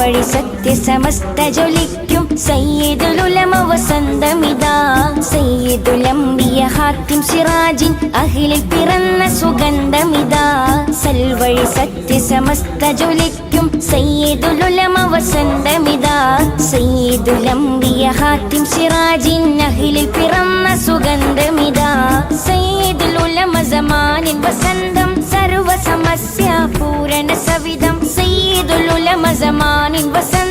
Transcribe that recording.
സൽവഴി സത്യസമസ്ത ജ്വലിക്കും സയ്യിദുൽ ഉലമ വസന്തമിതാ. സയ്യിദുൽ അംബിയ ഹാത്തിം സിറാജിൻ അഹ്ലിൽ പിറന്ന സുഗന്ധമിതാ. സൽവഴി സത്യസമസ്ത ജ്വലിക്കും സയ്യിദുൽ ഉലമ വസന്തമിതാ. സയ്യിദുൽ അംബിയ ഹാത്തിം സിറാജിൻ അഹ്ലിൽ പിറന്ന സുഗന്ധമിതാ. സയ്യിദുൽ ഉലമ സമാനിൻ വസന്തം സർവ സമസ്യ പൂരണ സവിധം. സയ്യിദുൽ ഉലമ സമാനിൻ വസന്തം